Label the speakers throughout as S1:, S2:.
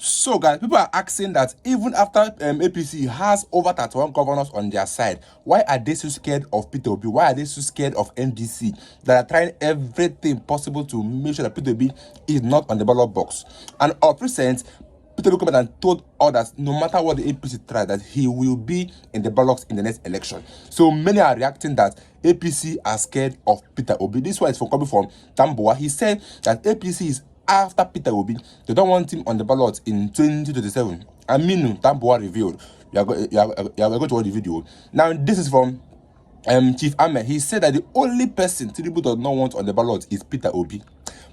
S1: So, guys, people are asking that even after APC has over 31 governors on their side, why are they so scared of Peter Obi? Why are they so scared of NDC that are trying everything possible to make sure that Peter Obi is not on the ballot box? And of recent, Peter Obi came out and told others, no matter what the APC tries, that he will be in the ballots in the next election. So many are reacting that APC are scared of Peter Obi. This one is coming from Tambuwal. He said that APC is after Peter Obi. They don't want him on the ballot in 2027. Aminu Tambuwal revealed. You are going to watch the video. Now, this is from Chief Ahmed. He said that the only person Tinubu does not want on the ballot is Peter Obi.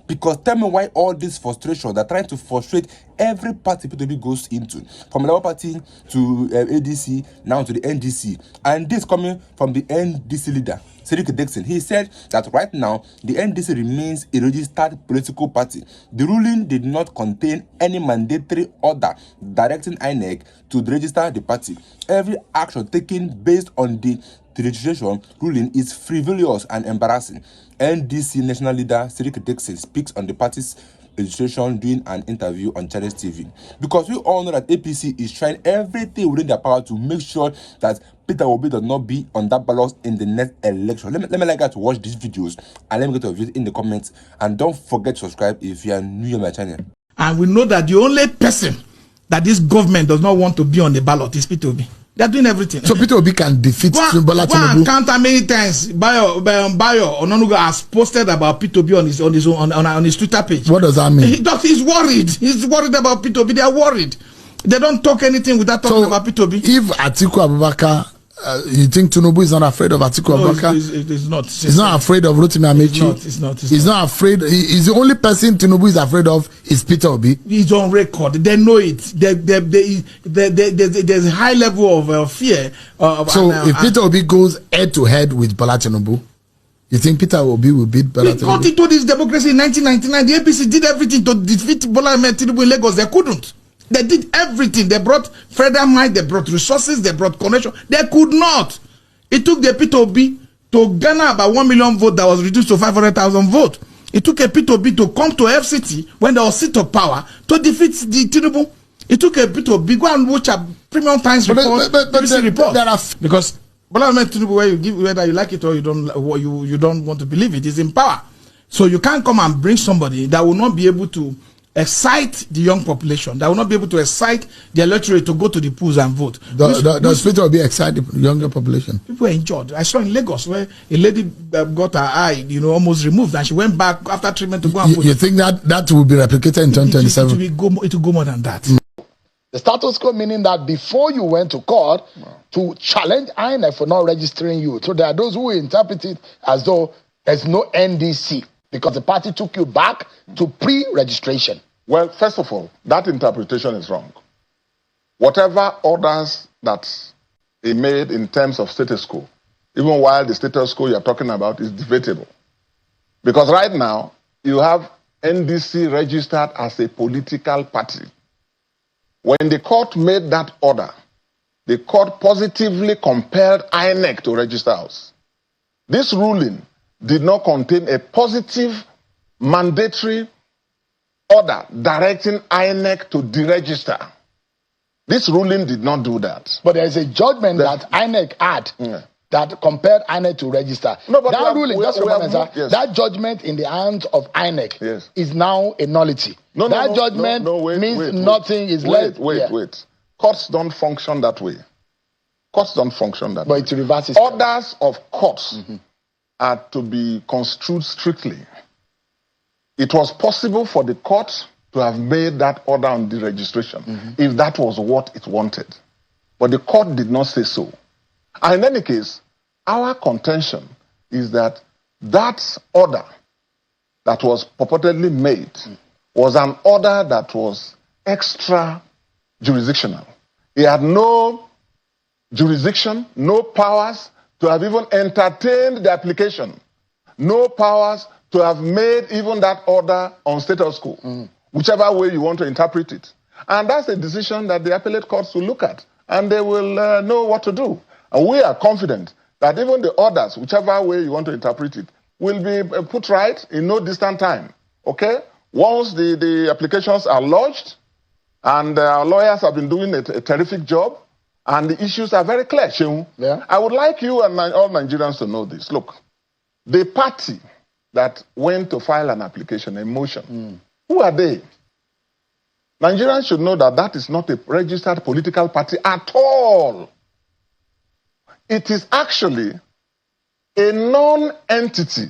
S1: Because tell me why all this frustration, they're trying to frustrate every party Peter Obi goes into, from the Labour Party to ADC, now to the NDC. And this coming from the NDC leader, Cedric Dixon. He said that right now, the NDC remains a registered political party. The ruling did not contain any mandatory order directing INEC to register the party. Every action taken based on the registration ruling is frivolous and embarrassing. NDC national leader Cedric Dixon speaks on the party's registration during an interview on Channels TV. Because we all know that APC is trying everything within their power to make sure that Peter Obi does not be on that ballot in the next election. Let me like you to watch these videos and let me get your views in the comments. And don't forget to subscribe if you are new to my channel.
S2: And we know that the only person that this government does not want to be on the ballot is Peter Obi. They are doing everything.
S3: So Peter Obi can defeat Tinubu.
S2: Go and count how many times Bayo Ononuga has posted about Peter Obi on his Twitter page.
S3: What does that mean?
S2: He's worried. He's worried about Peter Obi. They are worried. They don't talk anything without talking about Peter Obi.
S3: If Atiku Abubakar, you think Tinubu is not afraid of Atiku Abubakar?
S2: It is not.
S3: He's not afraid of Rotimi Amechi.
S2: It's not.
S3: He's not afraid. He's the only person Tinubu is afraid of is Peter Obi.
S2: He's on record. They know it. There's a high level of fear.
S3: If Peter Obi goes head to head with Bola Tinubu, you think Peter Obi will beat Bola Tinubu?
S2: We got into this democracy in 1999. The APC did everything to defeat Bola Tinubu in Lagos. They couldn't. They did everything. They brought federal might, they brought resources, they brought connection. They could not. It took the Peter Obi to garner about 1 million votes that was reduced to 500,000 votes. It took a Peter Obi to come to FCT when there was seat of power to defeat the Tinubu. It took a Peter Obi. Go and watch a Premium Times report, report. Because Bola Tinubu, where you give, whether you like it or you don't want to believe it, is in power. So you can't come and bring somebody that will not be able to excite the young population, that will not be able to excite the electorate to go to the polls and vote.
S3: Does Peter Obi excite the younger population?
S2: People were injured. I saw in Lagos where a lady got her eye, almost removed, and she went back after treatment to go and vote.
S3: You think that will be replicated in 2027?
S2: It will go more than that.
S4: The status quo meaning that before you went to court to challenge INEC for not registering you. So there are those who interpret it as though there's no NDC because the party took you back to pre-registration.
S5: Well, first of all, that interpretation is wrong. Whatever orders that he made in terms of status quo, even while the status quo you're talking about is debatable. Because right now, you have NDC registered as a political party. When the court made that order, the court positively compelled INEC to register us. This ruling did not contain a positive mandatory order directing INEC to deregister. This ruling did not do that.
S4: But there's a judgment that INEC had that compelled INEC to register.
S5: No, but
S4: that ruling, that judgment in the hands of INEC is now a nullity. That judgment means nothing is left.
S5: Wait. Courts don't function that way. Courts don't function that way.
S4: But it reverses.
S5: Orders of courts are to be construed strictly. It was possible for the court to have made that order on the registration if that was what it wanted. But the court did not say so. And in any case, our contention is that that order that was purportedly made was an order that was extra jurisdictional. It had no jurisdiction, no powers to have even entertained the application, no powers to have made even that order on status quo, whichever way you want to interpret it. And that's a decision that the appellate courts will look at, and they will know what to do. And we are confident that even the orders, whichever way you want to interpret it, will be put right in no distant time, okay? Once the applications are lodged And our lawyers have been doing a terrific job. And the issues are very clear, Shehu.
S4: Yeah.
S5: I would like you and all Nigerians to know this. Look, the party that went to file an application, a motion, who are they? Nigerians should know that that is not a registered political party at all. It is actually a non-entity.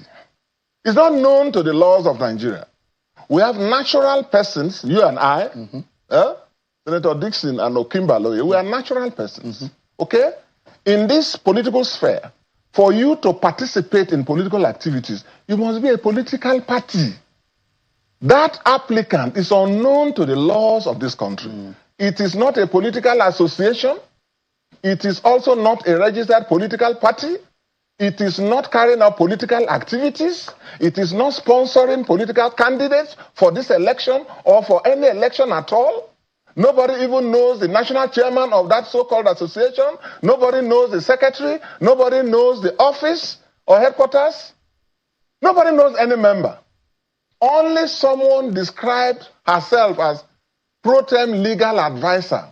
S5: It's not known to the laws of Nigeria. We have natural persons, you and I, Senator Dixon and Okimbaloye, we are natural persons. Okay? In this political sphere, for you to participate in political activities, you must be a political party. That applicant is unknown to the laws of this country. It is not a political association. It is also not a registered political party. It is not carrying out political activities. It is not sponsoring political candidates for this election or for any election at all. Nobody even knows the national chairman of that so-called association. Nobody knows the secretary. Nobody knows the office or headquarters. Nobody knows any member. Only someone described herself as pro tem legal advisor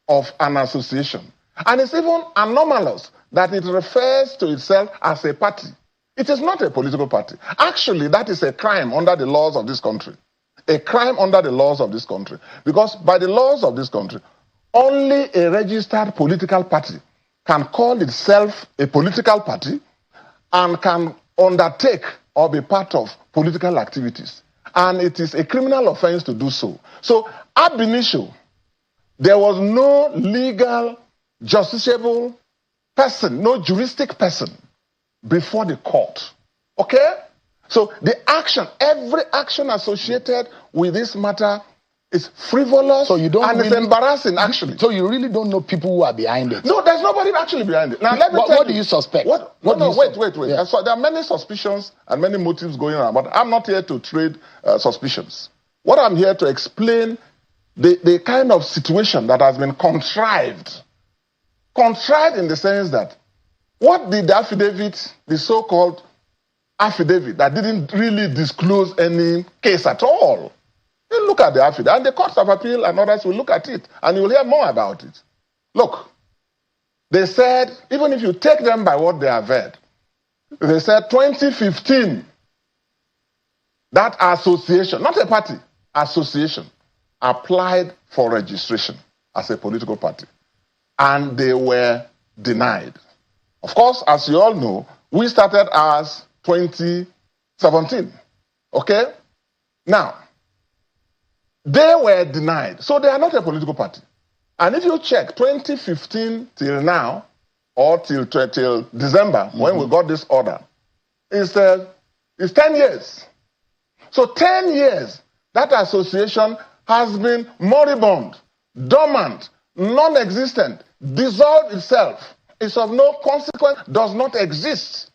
S5: of an association. And it's even anomalous that it refers to itself as a party. It is not a political party. Actually, that is a crime under the laws of this country. A crime under the laws of this country. Because by the laws of this country, only a registered political party can call itself a political party and can undertake or be part of political activities. And it is a criminal offense to do so. So, ab initio, there was no legal, justiciable person, no juristic person before the court. Okay? So the action, every action associated with this matter is frivolous and it's embarrassing, actually.
S4: So you really don't know people who are behind it?
S5: No, there's nobody actually behind it. Now, let me tell you.
S4: What do you suspect?
S5: Wait.
S4: Yeah.
S5: So there are many suspicions and many motives going on, but I'm not here to trade suspicions. What I'm here to explain, the kind of situation that has been contrived. Contrived in the sense that, what did the affidavit, the so-called affidavit that didn't really disclose any case at all? You look at the affidavit, and the courts of appeal and others will look at it, and you will hear more about it. Look, they said, even if you take them by what they have read, they said 2015, that association, not a party, association, applied for registration as a political party, and they were denied. Of course, as you all know, we started as 2017. Okay? Now, they were denied. So they are not a political party. And if you check 2015 till now, or till December, when we got this order, it's 10 years. So 10 years, that association has been moribund, dormant, non-existent, dissolved itself. It's of no consequence, does not exist.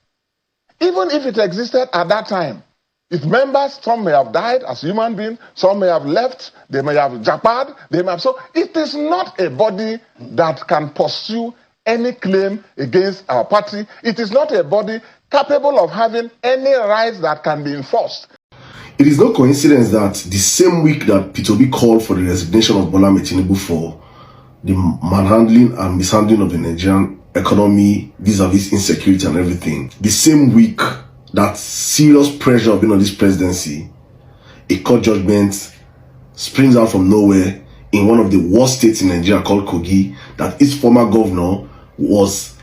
S5: Even if it existed at that time, its members, some may have died as human beings, some may have left, they may have japad, so it is not a body that can pursue any claim against our party. It is not a body capable of having any rights that can be enforced.
S6: It is no coincidence that the same week that Peter Obi called for the resignation of Bola Tinubu for the manhandling and mishandling of the Nigerian economy vis-a-vis insecurity and everything, the same week that serious pressure of being on this presidency, a court judgment springs out from nowhere in one of the worst states in Nigeria called Kogi, that its former governor was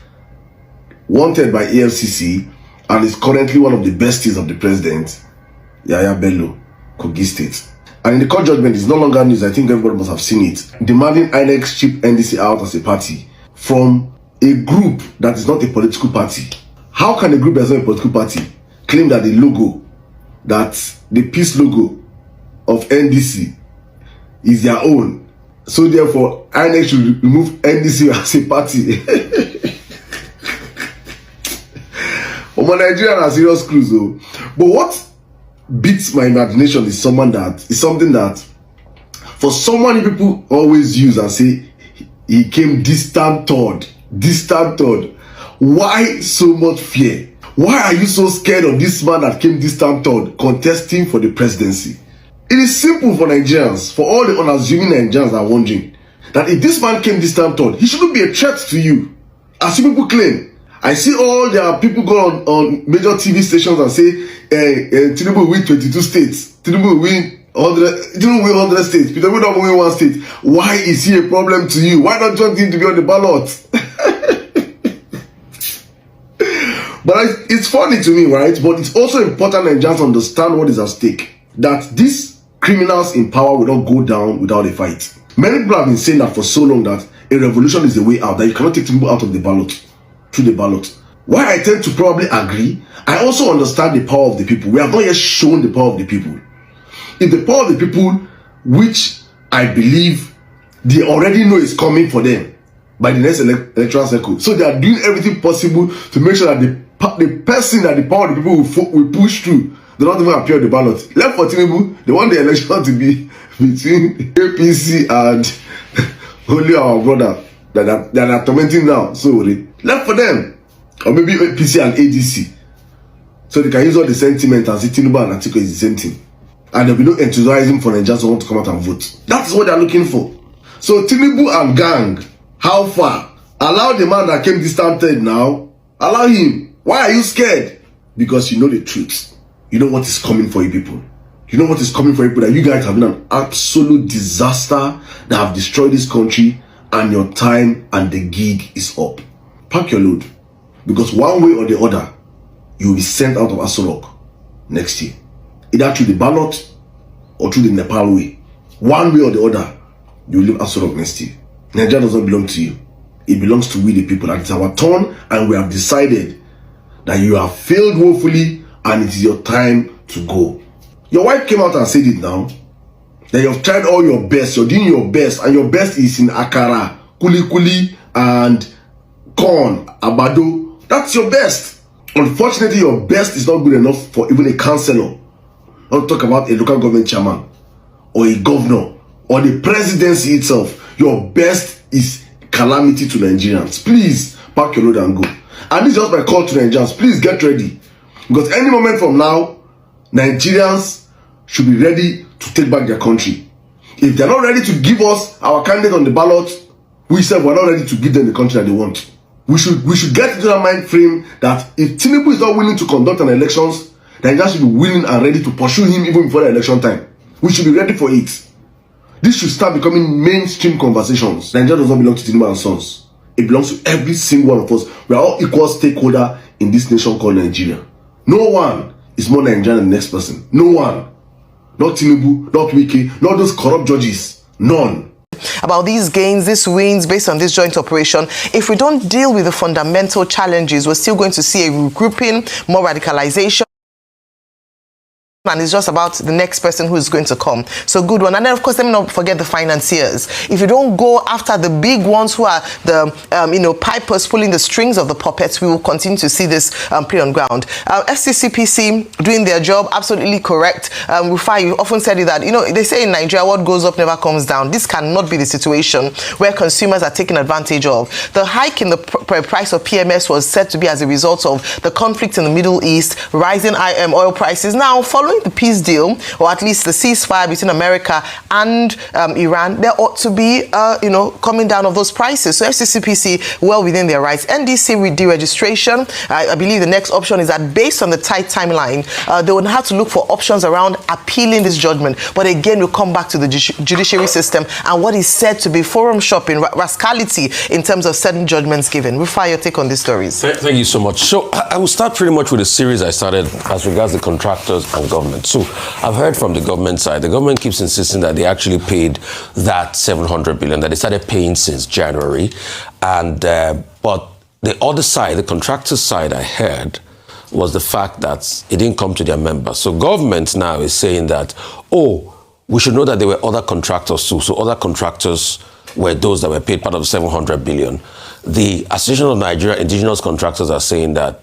S6: wanted by EFCC and is currently one of the besties of the president, Yaya Bello, Kogi State. And in the court judgment, it's no longer news, I think everybody must have seen it, demanding INEC strip NDC out as a party from a group that is not a political party. How can a group that is not a political party claim that the logo, that the peace logo of NDC is their own? So therefore, INEC should remove NDC as a party. For my Nigerian are serious clues though. But what beats my imagination is something that for so many people always use and say he came distant third. Why so much fear? Why are you so scared of this man that came distant third contesting for the presidency? It is simple for Nigerians, for all the unassuming Nigerians that are wondering, that if this man came this time third, he shouldn't be a threat to you. As some people claim, I see all their people go on major TV stations and say, Tinubu will win 22 states. Tinubu will win 100. Tinubu will win 100 states. Peter will not win one state. Why is he a problem to you? Why not want him to be on the ballot? But it's funny to me, right? But it's also important Nigerians understand what is at stake. That these criminals in power will not go down without a fight. Many people have been saying that for so long, that a revolution is the way out, that you cannot take Tinubu out of the ballot, through the ballot. Why I tend to probably agree, I also understand the power of the people. We have not yet shown the power of the people. If the power of the people, which I believe they already know is coming for them by the next electoral cycle, so they are doing everything possible to make sure that the person that the power of the people will push through, they don't even appear on the ballot. Left for Tinubu, they want the election to be between APC and only our brother that are tormenting now. So left for them, or maybe APC and ADC, so they can use all the sentiment and say Tinubu and Atiku is the same thing, and there will be no enthusiasm for Nigerians who want to come out and vote. That's what they are looking for. So Tinubu and gang, how far? Allow the man that came this time third now. Allow him. Why are you scared? Because you know the truth. You know what is coming for you people. You know what is coming for you people, that you guys have been an absolute disaster that have destroyed this country, and your time and the gig is up. Pack your load. Because one way or the other, you will be sent out of Aso Rock next year. Either through the ballot or through the Nepal way. One way or the other, you will leave Aso Rock next year. Nigeria does not belong to you. It belongs to we the people. And it's our turn, and we have decided that you have failed woefully, and it is your time to go. Your wife came out and said it now, that you have tried all your best, you're doing your best, and your best is in akara, kuli and corn, abado. That's your best. Unfortunately, your best is not good enough for even a councillor. Not talk about a local government chairman, or a governor, or the presidency itself. Your best is calamity to Nigerians. Please pack your load and go. And this is just my call to Nigerians. Please get ready, because any moment from now, Nigerians should be ready to take back their country. If they're not ready to give us our candidate on the ballot, we said we're not ready to give them the country that they want. We should get into that mind frame that if Tinubu is not willing to conduct an elections, Nigerians should be willing and ready to pursue him even before the election time. We should be ready for it. This should start becoming mainstream conversations. Nigeria does not belong to Tinubu and Sons. It belongs to every single one of us. We are all equal stakeholders in this nation called Nigeria. No one is more Nigerian than the next person. No one. Not Tinubu, not Wiki, not those corrupt judges. None.
S7: About these gains, these wins based on this joint operation, if we don't deal with the fundamental challenges, we're still going to see a regrouping, more radicalization. And it's just about the next person who is going to come. So good one. And then, of course, let me not forget the financiers. If you don't go after the big ones who are the, pipers pulling the strings of the puppets, we will continue to see this play on ground. FCCPC doing their job, absolutely correct. Rufai, you often said that, they say in Nigeria, what goes up never comes down. This cannot be the situation where consumers are taken advantage of. The hike in the price of PMS was said to be as a result of the conflict in the Middle East, rising oil prices. Now, following the peace deal, or at least the ceasefire between America and Iran, there ought to be, coming down of those prices. So FCCPC, well within their rights. NDC with deregistration, I believe the next option is that based on the tight timeline, they would have to look for options around appealing this judgment. But again, we'll come back to the judiciary system and what is said to be forum shopping, rascality in terms of certain judgments given. Rufai, your take on these stories.
S8: Thank you so much. So I will start pretty much with a series I started as regards the contractors and government. So I've heard from the government side, the government keeps insisting that they actually paid that 700 billion that they started paying since January. And but the other side, the contractor side, I heard was the fact that it didn't come to their members. So government now is saying that, we should know that there were other contractors too. So other contractors were those that were paid part of the 700 billion. The Association of Nigeria Indigenous Contractors are saying that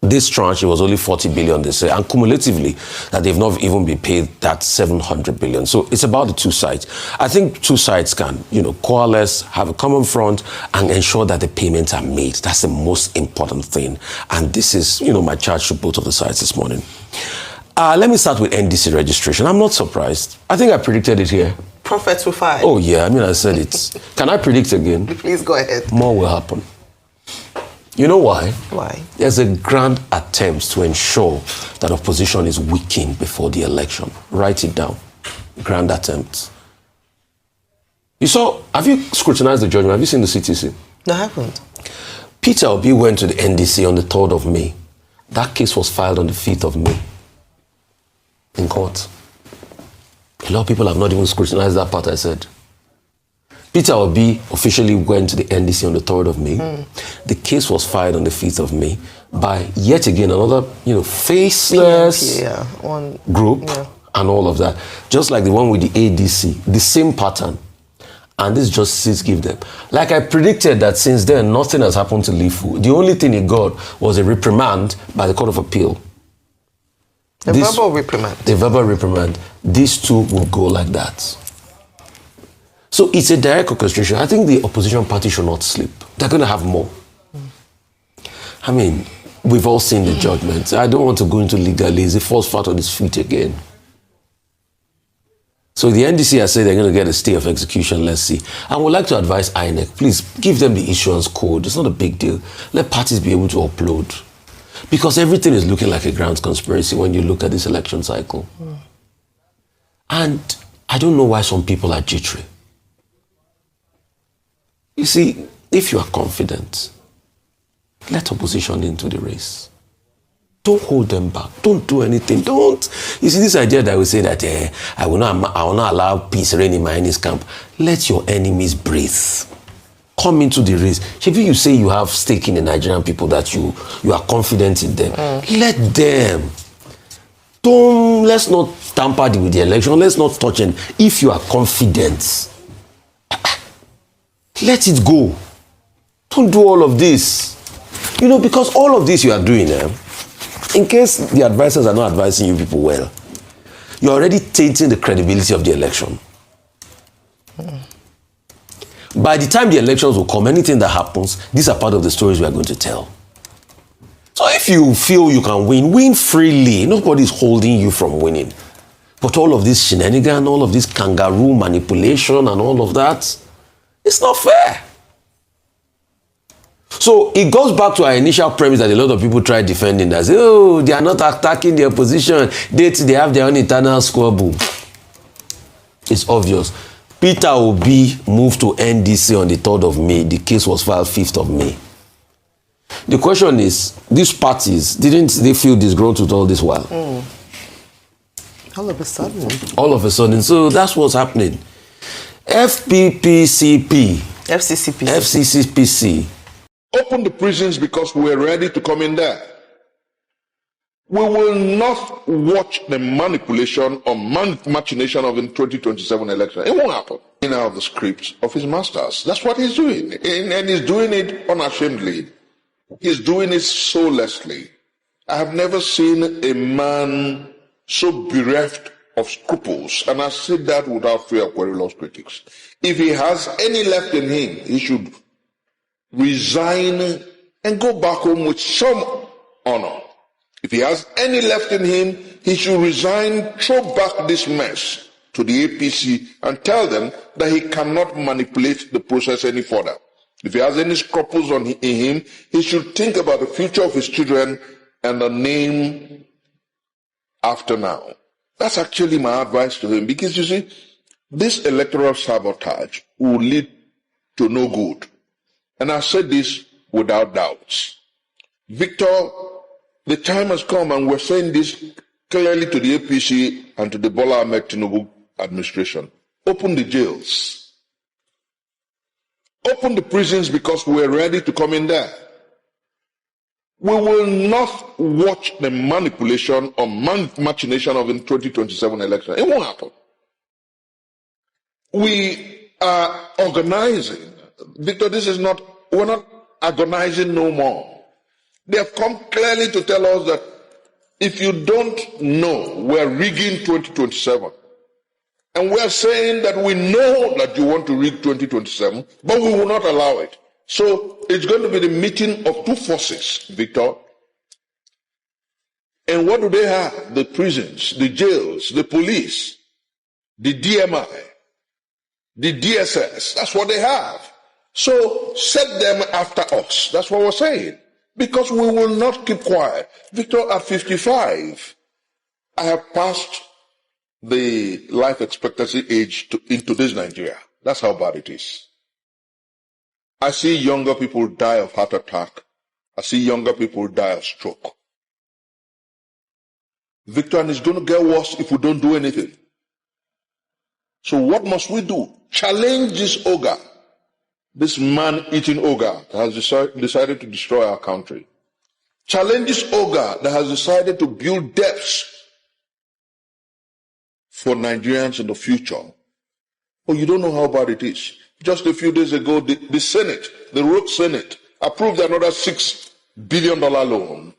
S8: this tranche, it was only 40 billion, they say, and cumulatively, that they've not even been paid that 700 billion. So it's about the two sides. I think two sides can, coalesce, have a common front, and ensure that the payments are made. That's the most important thing. And this is, my charge to both of the sides this morning. Let me start with NDC registration. I'm not surprised. I think I predicted it here.
S7: Prophets will fire.
S8: Oh, yeah. I mean, I said it. Can I predict again?
S7: Please go ahead.
S8: More will happen. You know why?
S7: Why?
S8: There's a grand attempt to ensure that opposition is weakened before the election. Write it down. Grand attempt. Have you scrutinized the judgment? Have you seen the CTC?
S7: No, I haven't.
S8: Peter Obi went to the NDC on the 3rd of May. That case was filed on the 5th of May in court. A lot of people have not even scrutinized that part I said. Peter Obi officially went to the NDC on the 3rd of May. The case was filed on the 5th of May by yet again another, faceless group and all of that. Just like the one with the ADC, the same pattern. And this justice give them. Like I predicted that since then, nothing has happened to Lifu. The only thing he got was a reprimand by the Court of Appeal.
S7: Verbal reprimand.
S8: The verbal reprimand. These two will go like that. So it's a direct orchestration. I think the opposition party should not sleep. They're going to have more. I mean, we've all seen the judgment. I don't want to go into legalese. It falls flat on its feet again. So the NDC has said they're going to get a stay of execution. Let's see. I would like to advise INEC, please give them the issuance code. It's not a big deal. Let parties be able to upload. Because everything is looking like a grounds conspiracy when you look at this election cycle. And I don't know why some people are jittery. You see, if you are confident, let opposition into the race. Don't hold them back. Don't do anything. Don't. You see, this idea that we say that I will not allow peace reign in my enemy's camp. Let your enemies breathe. Come into the race. If you say you have stake in the Nigerian people, that you are confident in them, let them. Let's not tamper with the election. Let's not touch it. If you are confident, let it go. Don't do all of this. Because all of this you are doing, in case the advisors are not advising you people well, you're already tainting the credibility of the election. By the time the elections will come, anything that happens, these are part of the stories we are going to tell. So if you feel you can win freely. Nobody's holding you from winning. But all of this shenanigan, all of this kangaroo manipulation and all of that, it's not fair. So it goes back to our initial premise that a lot of people try defending that. Say, they are not attacking the opposition. They have their own internal scoreboard. It's obvious. Peter Obi moved to NDC on the 3rd of May. The case was filed 5th of May. The question is, these parties, didn't they feel disgruntled with all this while?
S7: All of a sudden.
S8: All of a sudden. So that's what's happening. FCCPC.
S5: Open the prisons because we're ready to come in there. We will not watch the manipulation or machination of the 2027 election. It won't happen. In out of the scripts of his masters. That's what he's doing. And he's doing it unashamedly. He's doing it soullessly. I have never seen a man so bereft of scruples, and I say that without fear of querulous critics. If he has any left in him, he should resign and go back home with some honor. If he has any left in him, he should resign, throw back this mess to the APC and tell them that he cannot manipulate the process any further. If he has any scruples in him, he should think about the future of his children and the name after now. That's actually my advice to him, because you see, this electoral sabotage will lead to no good. And I said this without doubts. Victor, the time has come, and we're saying this clearly to the APC and to the Bola Ahmed Tinubu administration. Open the jails. Open the prisons because we're ready to come in there. We will not watch the manipulation or machination of the 2027 election. It won't happen. We are organizing. Victor, we're not agonizing no more. They have come clearly to tell us that if you don't know, we're rigging 2027. And we're saying that we know that you want to rig 2027, but we will not allow it. So it's going to be the meeting of two forces, Victor.
S9: And what do they have? The prisons, the jails, the police, the DMI, the DSS. That's what they have. So set them after us. That's what we're saying. Because we will not keep quiet. Victor, at 55, I have passed the life expectancy age in today's Nigeria. That's how bad it is. I see younger people die of heart attack. I see younger people die of stroke. Victor, and it's going to get worse if we don't do anything. So what must we do? Challenge this ogre, this man-eating ogre that has decided to destroy our country. Challenge this ogre that has decided to build debts for Nigerians in the future. Oh, you don't know how bad it is. Just a few days ago, the Senate, the Rogue Senate, approved another $6 billion loan.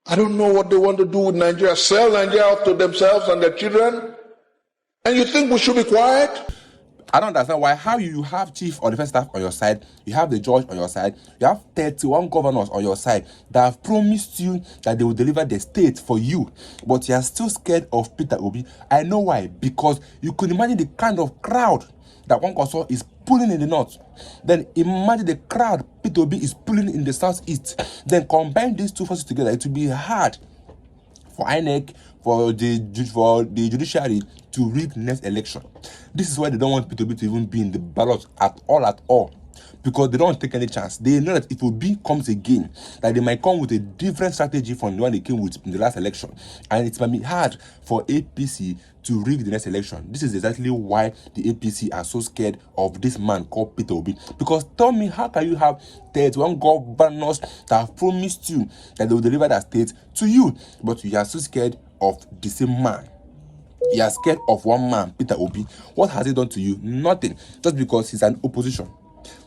S9: I don't know what they want to do with Nigeria. Sell Nigeria out to themselves and their children? And you think we should be quiet?
S1: I don't understand why. How you have chief or defense staff on your side, you have the judge on your side, you have 31 governors on your side that have promised you that they will deliver the state for you, but you are still scared of Peter Obi. I know why. Because you could imagine the kind of crowd that one Kwaso is pulling in the north. Then imagine the crowd Peter Obi is pulling in the southeast. Then combine these two forces together, it will be hard for INEC, for the judiciary to rig next election. This is why they don't want Peter Obi to even be in the ballot at all. Because they don't take any chance. They know that if Obi comes again, that they might come with a different strategy from the one they came with in the last election. And it might be hard for APC to rig the next election. This is exactly why the APC are so scared of this man called Peter Obi. Because tell me, how can you have 31 governors that have promised you that they will deliver that state to you, but you are so scared of the same man? You are scared of one man, Peter Obi. What has he done to you? Nothing. Just because he's an opposition.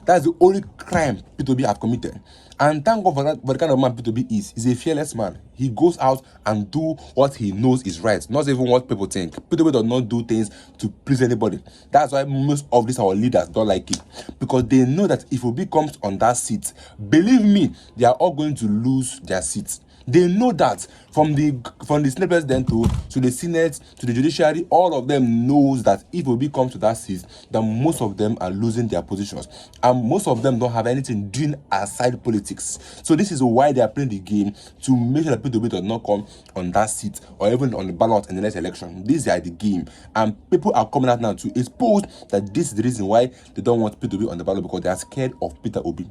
S1: That's the only crime Peter Obi have committed. And thank God for the kind of man Peter Obi is. He's a fearless man. He goes out and do what he knows is right, not even what people think. Peter Obi does not do things to please anybody. That's why most of these our leaders don't like it. Because they know that if Obi comes on that seat, believe me, they are all going to lose their seats. They know that from the Senate President to the Senate to the judiciary, all of them knows that if Obi comes to that seat, that most of them are losing their positions, and most of them don't have anything doing aside politics. So this is why they are playing the game, to make sure that Peter Obi does not come on that seat or even on the ballot in the next election. These are the game, and people are coming out now to expose that this is the reason why they don't want Peter Obi on the ballot, because they are scared of Peter Obi.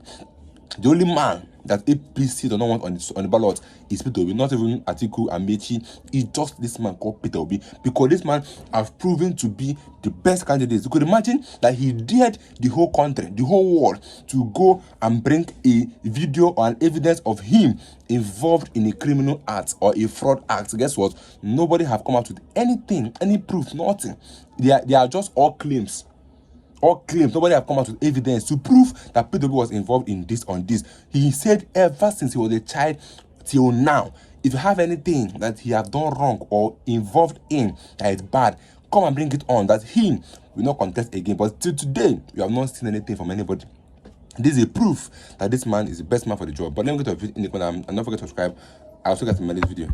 S1: The only man that APC does not want on the ballot is Peter Obi, not even Atiku Amechi. It's just this man called Peter Obi, because this man has proven to be the best candidate. You could imagine that he dared the whole country, the whole world, to go and bring a video or an evidence of him involved in a criminal act or a fraud act. Guess what? Nobody have come out with anything, any proof, nothing. They are just all claims. All claims. Nobody have come out with evidence to prove that Peter Obi was involved in this, on this. He said ever since he was a child till now, if you have anything that he have done wrong or involved in that is bad, come and bring it on, that he will not contest again. But till today, we have not seen anything from anybody. This is a proof that this man is the best man for the job. But let me get to a video in the corner, and don't forget to subscribe. I also got to my next video.